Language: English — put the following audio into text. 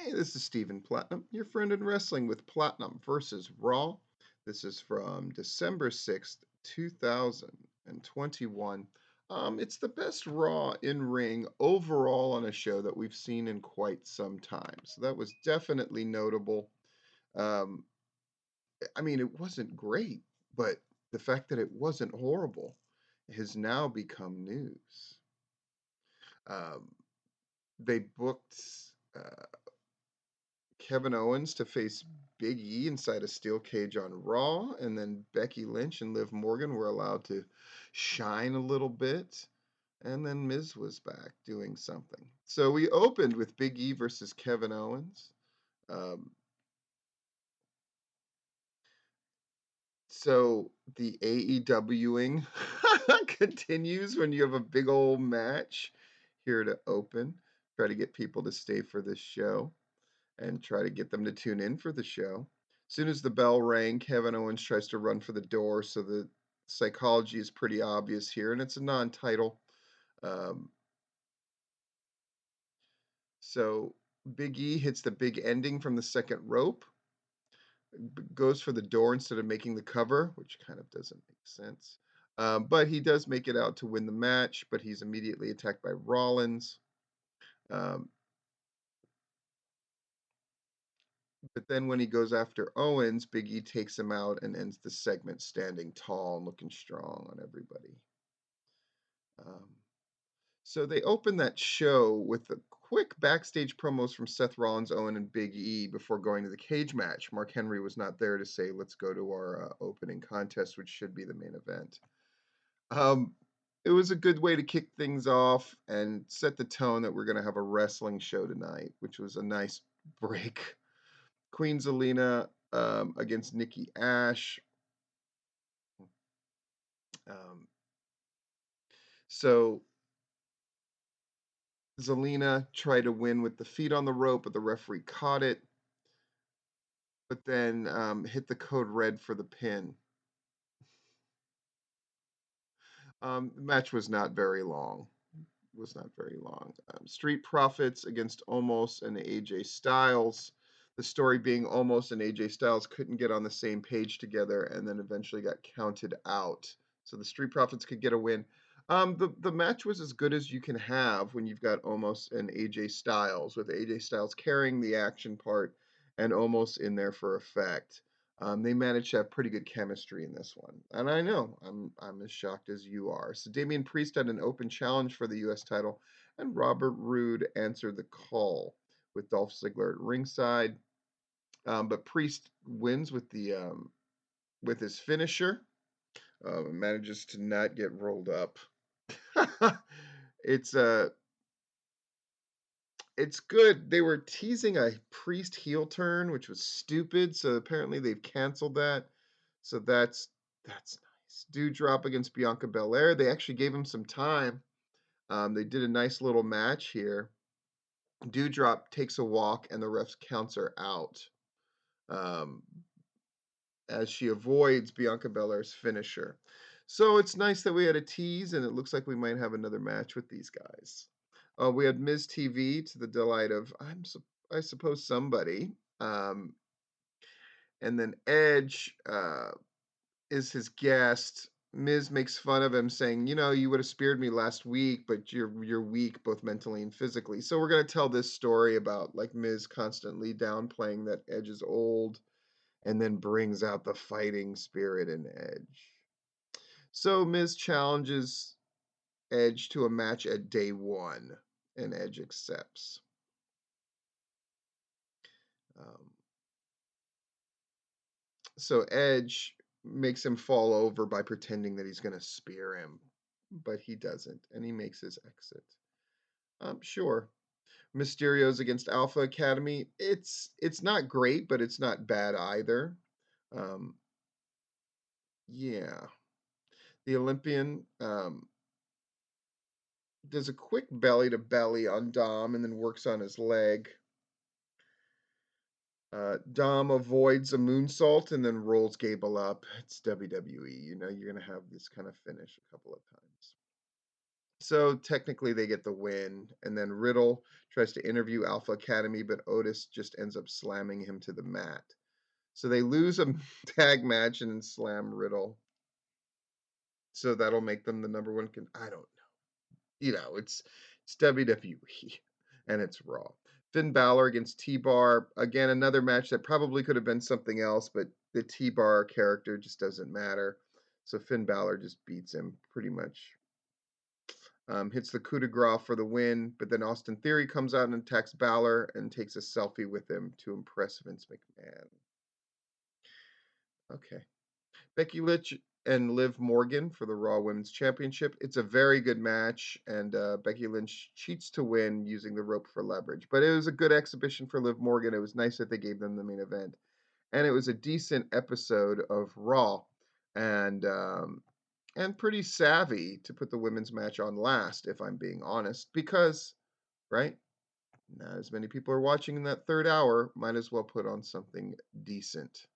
Hey, this is Stephen Platinum, your friend in wrestling with Platinum versus Raw. This is from December 6th, 2021. It's the best Raw in ring overall on a show that we've seen in quite some time. So that was definitely notable. Um, I mean, it wasn't great, but the fact that it wasn't horrible has now become news. Um, they booked. Kevin Owens to face Big E inside a steel cage on Raw, and then Becky Lynch and Liv Morgan were allowed to shine a little bit. And then Miz was back doing something. So we opened with Big E versus Kevin Owens. Um, so the AEWing continues when you have a big old match here to open. Try to get people to stay for this show and try to get them to tune in for the show. As soon as the bell rang, Kevin Owens tries to run for the door, so the psychology is pretty obvious here, and it's a non-title. Um, so Big E hits the big ending from the second rope, goes for the door instead of making the cover, which kind of doesn't make sense. But he does make it out to win the match, but he's immediately attacked by Rollins. Um, But then when he goes after Owens, Big E takes him out and ends the segment standing tall and looking strong on everybody. Um, so they open that show with the quick backstage promos from Seth Rollins, Owen, and Big E before going to the cage match. Mark Henry was not there to say, let's go to our opening contest, which should be the main event. Um, it was a good way to kick things off and set the tone that we're going to have a wrestling show tonight, which was a nice break. Queen Zelina against Nikki Ash. Um, so Zelina tried to win with the feet on the rope, but the referee caught it, but then hit the code red for the pin. The match was not very long. Was not very long. Street Profits against Omos and AJ Styles. The story being Omos and AJ Styles couldn't get on the same page together and then eventually got counted out. So the Street Profits could get a win. The match was as good as you can have when you've got Omos and AJ Styles, with AJ Styles carrying the action part and Omos in there for effect. They managed to have pretty good chemistry in this one, and I know I'm as shocked as you are. So Damian Priest had an open challenge for the U.S. title, and Robert Roode answered the call with Dolph Ziggler at ringside. But Priest wins with his finisher. Manages to not get rolled up. it's uh it's good. They were teasing a Priest heel turn, which was stupid. So apparently they've canceled that. So that's nice. Dewdrop against Bianca Belair. They actually gave him some time. They did a nice little match here. Dewdrop takes a walk, and the refs counts her out um, as she avoids Bianca Belair's finisher. So it's nice that we had a tease, and it looks like we might have another match with these guys. We had Miz TV to the delight of I suppose somebody, and then Edge is his guest. Miz makes fun of him, saying, you would have speared me last week, but you're weak both mentally and physically. So we're gonna tell this story about like Miz constantly downplaying that Edge is old, and then brings out the fighting spirit in Edge. So Miz challenges Edge to a match at day one, and Edge accepts. Um, so Edge makes him fall over by pretending that he's going to spear him, but he doesn't, and he makes his exit. Sure. Mysterio's against Alpha Academy. It's not great, but it's not bad either. Um, yeah. The Olympian does a quick belly to belly on Dom and then works on his leg. Dom avoids a moonsault and then rolls Gable up. It's WWE. You're going to have this kind of finish a couple of times. So technically they get the win, and then Riddle tries to interview Alpha Academy, but Otis just ends up slamming him to the mat. So they lose a tag match and then slam Riddle. So that'll make them the number one I don't know. It's WWE and it's Raw. Finn Balor against T-Bar. Again, another match that probably could have been something else, but the T-Bar character just doesn't matter. So Finn Balor just beats him pretty much. Hits the coup de grace for the win, but then Austin Theory comes out and attacks Balor and takes a selfie with him to impress Vince McMahon. Okay. Becky Lynch and Liv Morgan for the Raw Women's Championship. It's a very good match, and Becky Lynch cheats to win using the rope for leverage. But it was a good exhibition for Liv Morgan. It was nice that they gave them the main event, and it was a decent episode of Raw, and pretty savvy to put the women's match on last, if I'm being honest, because right, not as many people are watching in that third hour. Might as well put on something decent.